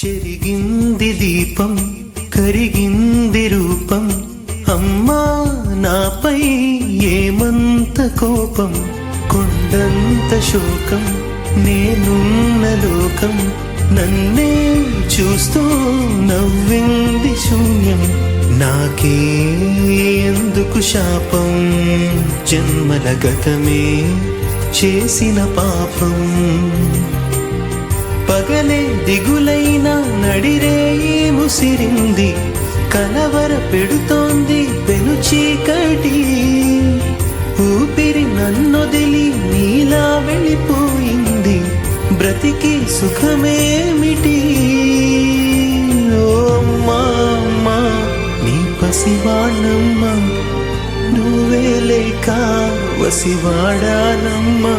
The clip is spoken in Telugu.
చెరిగింది దీపం కరిగింది రూపం అమ్మా నాపై ఏమంత కోపం కొండంత శోకం నేనున్న లోకం నన్నే చూస్తూ నవ్వింది శూన్యం నాకే ఎందుకు శాపం జన్మల గతమే చేసిన పాపం పగలే దిగులైన నడిరేయి ముసిరింది కలవర పెడుతోంది పెను చీకటి ఊపిరి నన్నొదిలి నీలా వెళ్ళిపోయింది బ్రతికి సుఖమేమిటి ఓ అమ్మా అమ్మా నీ పసివాణమ్మ నువ్వే లేక వసివాడానమ్మా